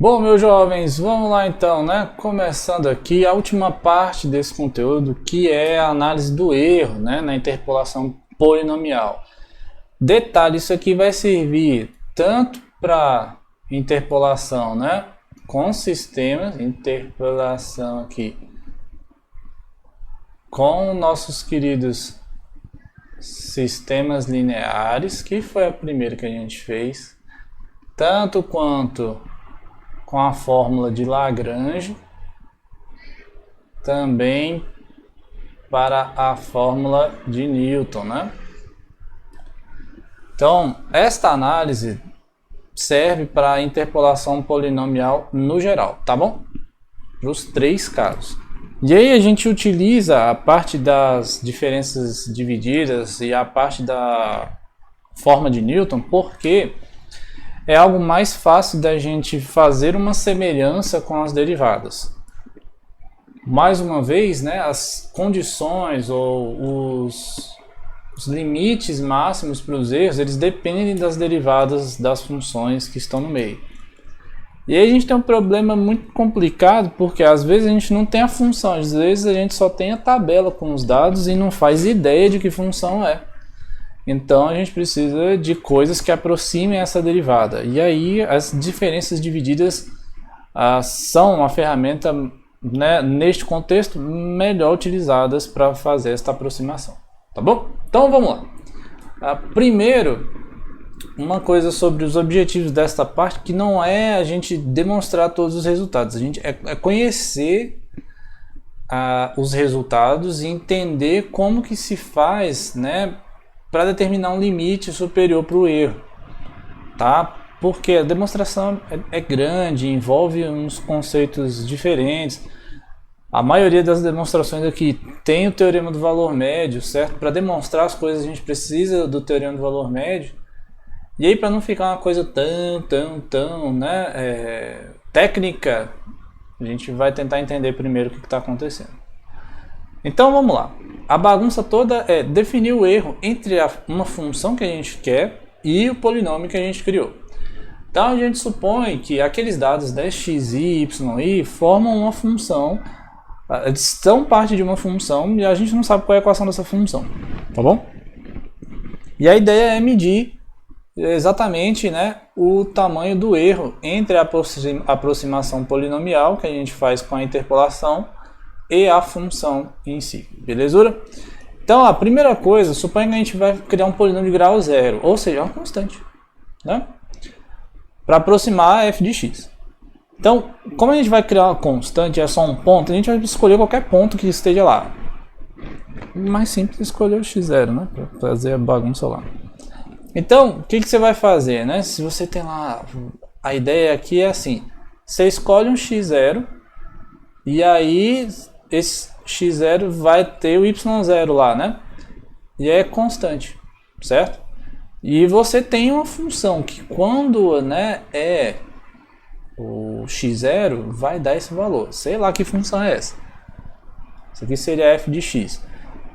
Bom, meus jovens, vamos lá então, né? Começando aqui a última parte desse conteúdo, que é a análise do erro, né? Na interpolação polinomial. Detalhe, isso aqui vai servir tanto para interpolação, né? Com sistemas, interpolação aqui, com nossos queridos sistemas lineares, que foi a primeira que a gente fez, tanto quanto com a fórmula de Lagrange, também para a fórmula de Newton, né? Então, esta análise serve para a interpolação polinomial no geral, tá bom? Para os três casos. E aí a gente utiliza a parte das diferenças divididas e a parte da forma de Newton, porque é algo mais fácil da gente fazer uma semelhança com as derivadas. Mais uma vez, né, as condições ou os limites máximos para os erros, eles dependem das derivadas das funções que estão no meio. E aí a gente tem um problema muito complicado, porque às vezes a gente não tem a função, às vezes a gente só tem a tabela com os dados e não faz ideia de que função é. Então a gente precisa de coisas que aproximem essa derivada. E aí as diferenças divididas são uma ferramenta, né, neste contexto, melhor utilizadas para fazer esta aproximação. Tá bom? Então vamos lá. Primeiro, uma coisa sobre os objetivos desta parte, que não é a gente demonstrar todos os resultados, a gente é conhecer os resultados e entender como que se faz, né, para determinar um limite superior para o erro, tá? Porque a demonstração é grande, envolve uns conceitos diferentes. A maioria das demonstrações aqui tem o teorema do valor médio, certo? Para demonstrar as coisas a gente precisa do teorema do valor médio. E aí, para não ficar uma coisa tão, né, técnica, a gente vai tentar entender primeiro o que está acontecendo. Então vamos lá. A bagunça toda é definir o erro entre uma função que a gente quer e o polinômio que a gente criou. Então a gente supõe que aqueles dados, né, x, y, y formam uma função, eles são parte de uma função e a gente não sabe qual é a equação dessa função, tá bom? E a ideia é medir exatamente, né, o tamanho do erro entre a aproximação polinomial que a gente faz com a interpolação e a função em si, belezura? Então a primeira coisa, suponha que a gente vai criar um polinômio de grau zero, ou seja, uma constante, né, para aproximar f de x. Então, como a gente vai criar uma constante, é só um ponto, a gente vai escolher qualquer ponto que esteja lá. Mais simples escolher o x0, né, para fazer a bagunça lá. Então, o que você vai fazer, né? Se você tem lá, a ideia aqui é assim, você escolhe um x0 e aí esse x0 vai ter o y0 lá, né? E é constante, certo? E você tem uma função que quando, né, é o x0 vai dar esse valor. Sei lá que função é essa. Isso aqui seria f de x.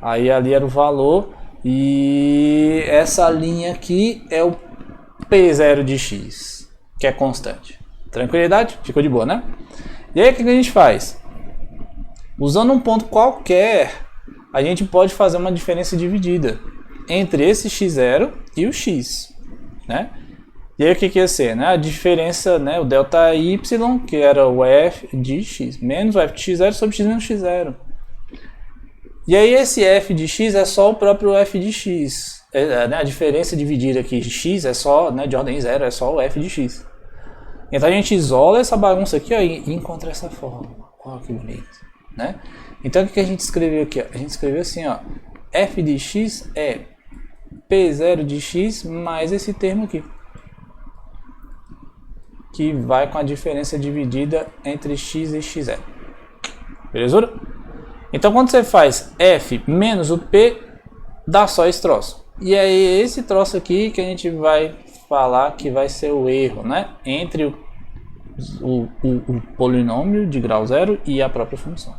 Aí ali era o valor e essa linha aqui é o p0 de x, que é constante. Tranquilidade? Ficou de boa, né? E aí o que a gente faz? Usando um ponto qualquer, a gente pode fazer uma diferença dividida entre esse x0 e o x, né? E aí o que ia ser, né? A diferença, né, o delta y, que era o f de x, menos o f de x0 sobre x menos x0. E aí esse f de x é só o próprio f de x. Né? A diferença dividida aqui de x é só, né, de ordem zero, é só o f de x. Então a gente isola essa bagunça aqui, ó, e encontra essa forma. Olha que bonito, né? Então o que a gente escreveu aqui? Ó? A gente escreveu assim, ó, f de x é p0 de x mais esse termo aqui, que vai com a diferença dividida entre x e x0. Beleza? Então quando você faz f menos o p, dá só esse troço. E é esse troço aqui que a gente vai falar que vai ser o erro, né, entre o polinômio de grau zero e a própria função.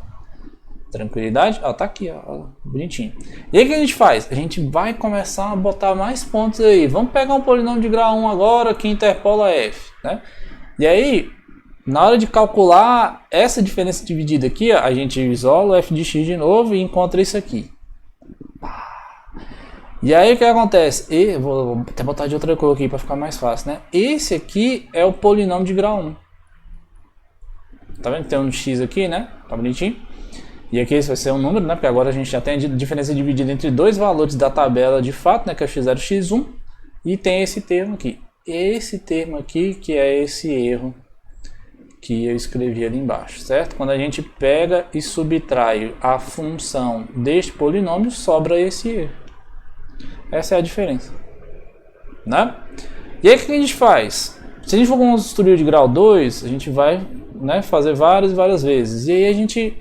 Tranquilidade? Ó, tá aqui, ó, bonitinho. E aí o que a gente faz? A gente vai começar a botar mais pontos aí. Vamos pegar um polinômio de grau 1 agora que interpola f, né? E aí Na hora de calcular essa diferença dividida aqui, ó, a gente isola o f de x de novo e encontra isso aqui. E aí o que acontece? Vou até botar de outra cor aqui para ficar mais fácil, né? Esse aqui é o polinômio de grau 1. Tá vendo que tem um x aqui, né? Tá bonitinho. E aqui esse vai ser um número, né? Porque agora a gente já tem a diferença dividida entre dois valores da tabela de fato, né? Que é o x0 e x1. E tem esse termo aqui. Esse termo aqui que é esse erro que eu escrevi ali embaixo, certo? Quando a gente pega e subtrai a função deste polinômio, sobra esse erro. Essa é a diferença, né? E aí o que a gente faz? Se a gente for construir de grau 2, a gente vai, né, fazer várias vezes. E aí a gente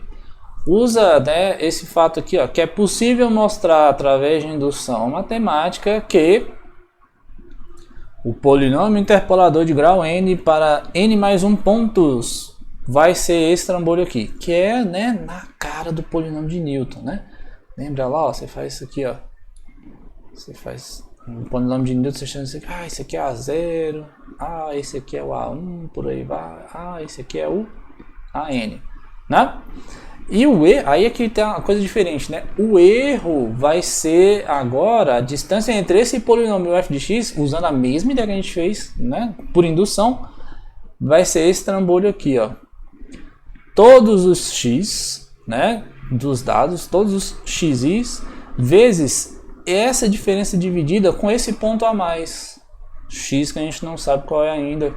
usa, né, esse fato aqui, ó, que é possível mostrar através de indução matemática que o polinômio interpolador de grau n para n mais 1 pontos vai ser esse trambolho aqui, que é, né, na cara do polinômio de Newton, né? Lembra lá, ó, você faz isso aqui, ó. Você faz um polinômio de Newton, você chama isso aqui, esse aqui é A0, esse aqui é o A1, por aí vai, esse aqui é o AN, né? E o erro, aí aqui tem uma coisa diferente, né? O erro vai ser agora a distância entre esse polinômio f de x, usando a mesma ideia que a gente fez, né? Por indução, vai ser esse trambolho aqui, ó. Todos os x, né? Dos dados, todos os xis, vezes essa diferença dividida com esse ponto a mais, x que a gente não sabe qual é ainda.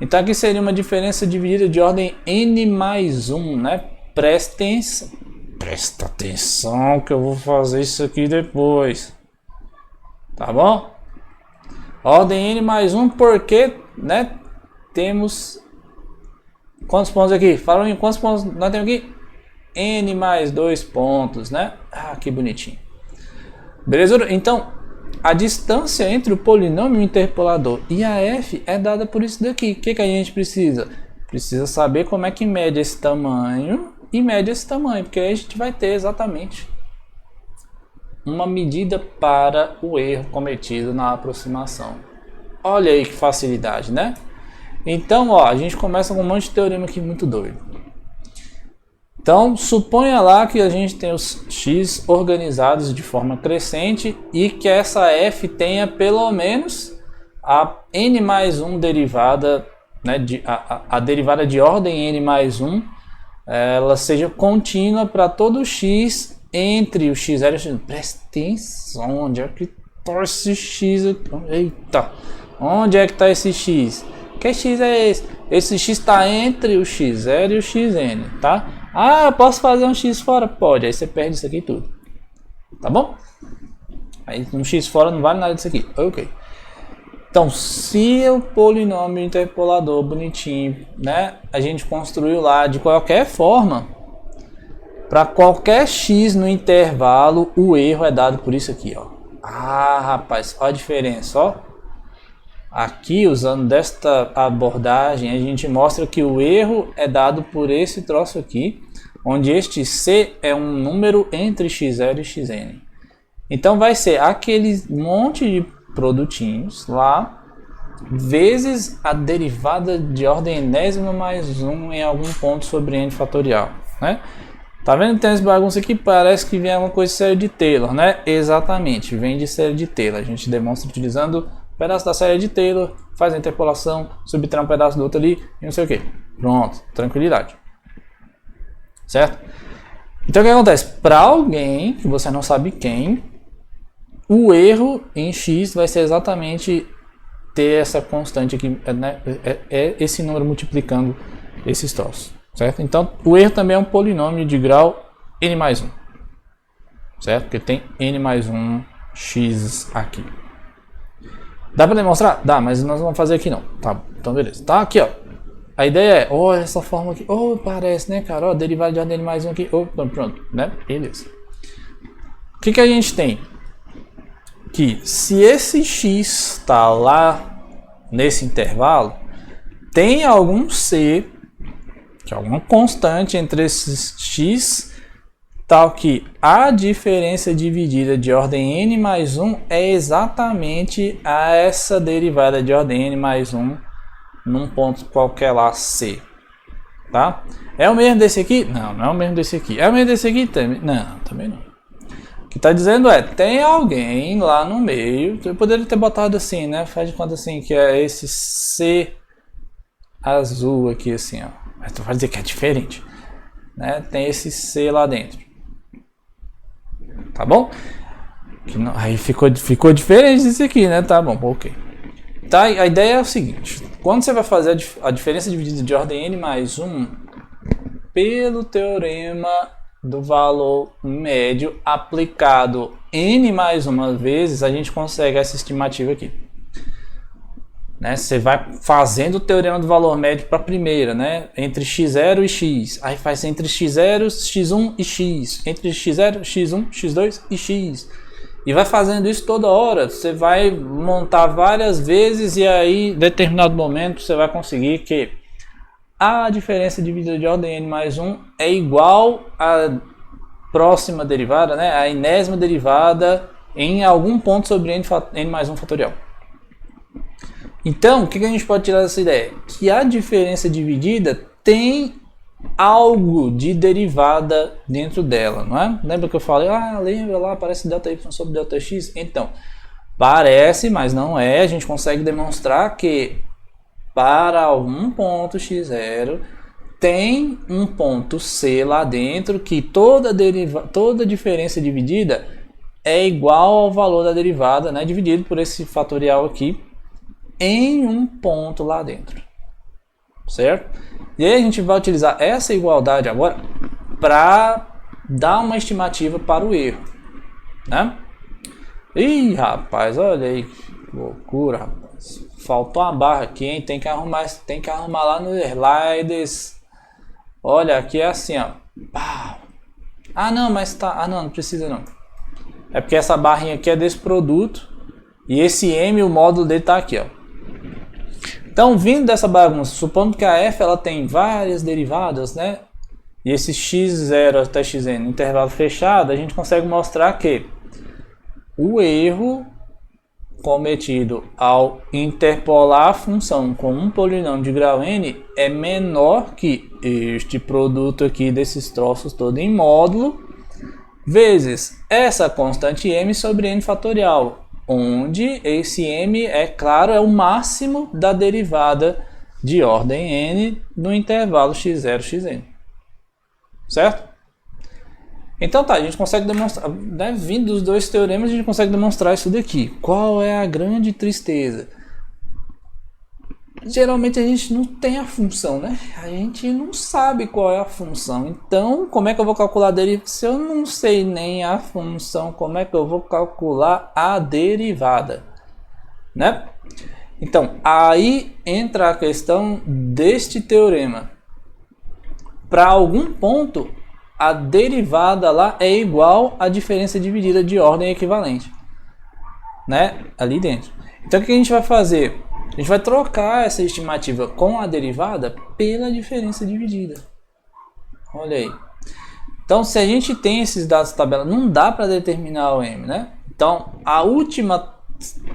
Então aqui seria uma diferença dividida de ordem n mais 1, né? Presta atenção que eu vou fazer isso aqui depois, tá bom? Ordem n mais 1 porque, né, temos quantos pontos aqui? Fala em quantos pontos nós temos aqui? N mais 2 pontos, né? Que bonitinho. Beleza? Então, a distância entre o polinômio interpolador e a f é dada por isso daqui. O que a gente precisa? Precisa saber como é que mede esse tamanho e mede esse tamanho, porque aí a gente vai ter exatamente uma medida para o erro cometido na aproximação. Olha aí que facilidade, né? Então, ó, a gente começa com um monte de teorema aqui muito doido. Então, suponha lá que a gente tem os x organizados de forma crescente e que essa f tenha pelo menos a n mais 1 derivada, né, a derivada de ordem n mais 1, ela seja contínua para todo x entre o x0 e o x1. Presta atenção, onde é que está esse x aqui? Eita, onde é que está esse x? Que x é esse? Esse x está entre o x0 e o xn, tá? Eu posso fazer um x fora? Pode, aí você perde isso aqui tudo. Tá bom? Aí um x fora não vale nada disso aqui. Ok. Então, se o polinômio interpolador bonitinho, né, a gente construiu lá de qualquer forma, para qualquer x no intervalo, o erro é dado por isso aqui, ó. Rapaz, olha a diferença, ó. Aqui, usando desta abordagem, a gente mostra que o erro é dado por esse troço aqui, onde este c é um número entre x0 e xn. Então vai ser aquele monte de produtinhos lá, vezes a derivada de ordem enésima mais 1 em algum ponto sobre n fatorial, né? Tá vendo que tem esse bagunça aqui? Parece que vem alguma coisa de série de Taylor, né? Exatamente, vem de série de Taylor. A gente demonstra utilizando pedaço da série de Taylor, faz a interpolação, subtrai um pedaço do outro ali e não sei o que. Pronto, tranquilidade. Certo? Então o que acontece? Para alguém, que você não sabe quem, o erro em x vai ser exatamente ter essa constante aqui, né? É esse número multiplicando esses troços. Certo? Então o erro também é um polinômio de grau n mais 1. Certo? Porque tem n mais 1 x aqui. Dá para demonstrar? Dá, mas nós não vamos fazer aqui não. Tá, então beleza. Tá aqui, ó. A ideia é, olha essa forma aqui. Parece, né, cara? Derivada de ordem n mais 1 aqui. Pronto, né? Beleza. O que a gente tem? Que se esse x está lá nesse intervalo, tem algum c, que é alguma constante entre esses x, tal que a diferença dividida de ordem n mais 1 é exatamente essa derivada de ordem n mais 1, num ponto qualquer lá C, tá? É o mesmo desse aqui? Não, não é o mesmo desse aqui. É o mesmo desse aqui? Também? Não, também não. O que está dizendo é, tem alguém lá no meio, eu poderia ter botado assim, né? Faz de conta assim, que é esse C azul aqui assim, ó. Mas tu vai dizer que é diferente, né? Tem esse C lá dentro. Tá bom? Não, aí ficou diferente disso aqui, né? Tá bom, ok. Tá, a ideia é o seguinte, quando você vai fazer a diferença dividida de ordem n mais 1 pelo teorema do valor médio aplicado n mais uma vezes, a gente consegue essa estimativa aqui. Né? Você vai fazendo o teorema do valor médio para a primeira, né? Entre x0 e x. Aí faz entre x0, x1 e x. Entre x0, x1, x2 e x. E vai fazendo isso toda hora. Você vai montar várias vezes e aí, em determinado momento, você vai conseguir que a diferença dividida de ordem n mais 1 é igual à próxima derivada, né? A enésima derivada em algum ponto sobre n mais 1 fatorial. Então, o que a gente pode tirar dessa ideia? Que a diferença dividida tem algo de derivada dentro dela, não é? Lembra que eu falei, lembra lá, parece ΔY sobre ΔX? Então, parece, mas não é. A gente consegue demonstrar que para algum ponto x0 tem um ponto C lá dentro que toda diferença dividida é igual ao valor da derivada, né? Dividido por esse fatorial aqui, em um ponto lá dentro, certo? E aí a gente vai utilizar essa igualdade agora para dar uma estimativa para o erro, né? Ih, rapaz, olha aí que loucura, rapaz. Faltou uma barra aqui, hein? Tem que arrumar lá no slides. Olha, aqui é assim, ó. Ah, não, mas tá. Ah, não precisa não. É porque essa barrinha aqui é desse produto e esse M, o módulo dele tá aqui, ó. Então, vindo dessa bagunça, supondo que a f ela tem várias derivadas, né? E esse x0 até xn no intervalo fechado, a gente consegue mostrar que o erro cometido ao interpolar a função com um polinômio de grau n é menor que este produto aqui desses troços todo em módulo vezes essa constante m sobre n fatorial, onde esse m, é claro, é o máximo da derivada de ordem n no intervalo x0, xn. Certo? Então tá, a gente consegue demonstrar, né, vindo dos dois teoremas, a gente consegue demonstrar isso daqui. Qual é a grande tristeza? Geralmente a gente não tem a função, né? A gente não sabe qual é a função. Então, como é que eu vou calcular a derivada? Se eu não sei nem a função, como é que eu vou calcular a derivada? Né? Então, aí entra a questão deste teorema. Para algum ponto, a derivada lá é igual à diferença dividida de ordem equivalente, né? Ali dentro. Então, o que a gente vai fazer? A gente vai trocar essa estimativa com a derivada pela diferença dividida. Olha aí. Então, se a gente tem esses dados de tabela, não dá para determinar o m, né? Então, a última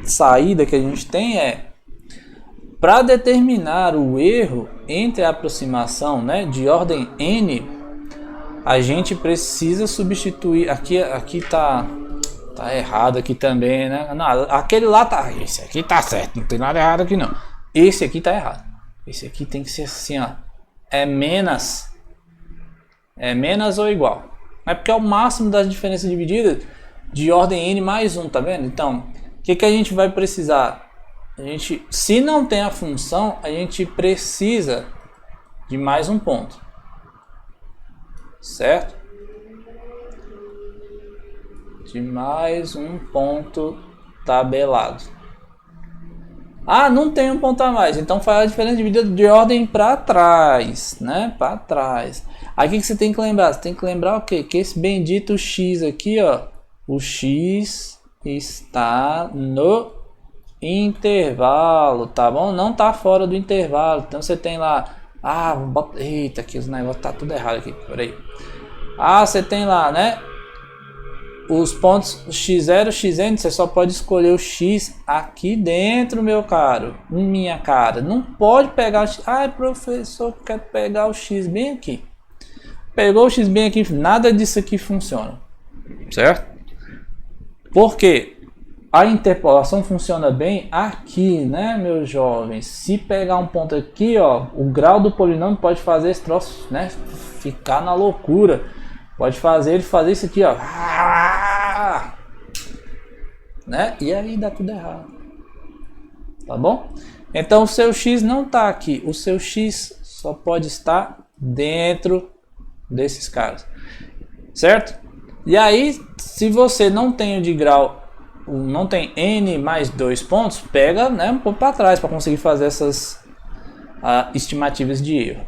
saída que a gente tem é para determinar o erro entre a aproximação, né, de ordem n, a gente precisa substituir. Aqui tá errado aqui também, né? Não, aquele lá tá. Esse aqui tá certo, não tem nada errado aqui não. Esse aqui tá errado. Esse aqui tem que ser assim, ó. É menos ou igual. É porque é o máximo das diferenças divididas de ordem n mais 1, tá vendo? Então, o que a gente vai precisar? Se não tem a função, a gente precisa de mais um ponto. Certo? De mais um ponto tabelado. Ah, não tem um ponto a mais. Então faz a diferença dividida de ordem para trás, né? Para trás. Aí o que você tem que lembrar? Você tem que lembrar o quê? Que esse bendito x aqui, ó, o x está no intervalo, tá bom? Não tá fora do intervalo. Então você tem lá, eita, aqui os negócios tá tudo errado aqui. Peraí. Você tem lá, né? os pontos x0, xn, você só pode escolher o x aqui dentro, meu caro. Minha cara. Não pode pegar o x. Ai, professor, quer pegar o x bem aqui. Pegou o x bem aqui, nada disso aqui funciona. Certo? Porque a interpolação funciona bem aqui, né, meus jovens? Se pegar um ponto aqui, ó, o grau do polinômio pode fazer esse troço, né, ficar na loucura. Pode fazer ele fazer isso aqui, ó. Né? E aí dá tudo errado. Tá bom? Então o seu x não está aqui. O seu x só pode estar dentro desses caras. Certo? E aí, se você não tem o de grau, não tem n mais 2 pontos, pega, né, um pouco para trás para conseguir fazer essas estimativas de erro.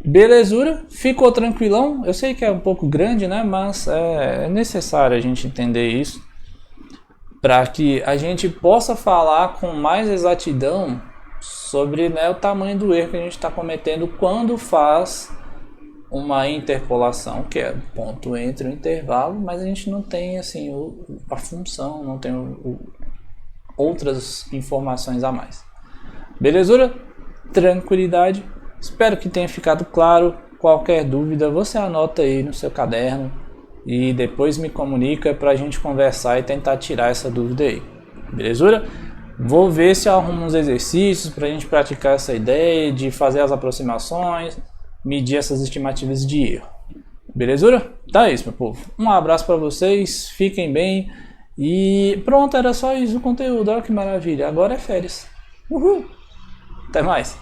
Belezura, ficou tranquilão? Eu sei que é um pouco grande, né, mas é necessário a gente entender isso para que a gente possa falar com mais exatidão sobre, né, o tamanho do erro que a gente está cometendo quando faz uma interpolação, que é o ponto entre o intervalo, mas a gente não tem assim a função, não tem outras informações a mais. Belezura? Tranquilidade. Espero que tenha ficado claro. Qualquer dúvida você anota aí no seu caderno e depois me comunica para a gente conversar e tentar tirar essa dúvida aí. Belezura? Vou ver se eu arrumo uns exercícios para a gente praticar essa ideia de fazer as aproximações, medir essas estimativas de erro. Belezura? Tá isso, meu povo. Um abraço para vocês, fiquem bem e pronto, era só isso o conteúdo. Olha que maravilha, agora é férias. Uhul! Até mais!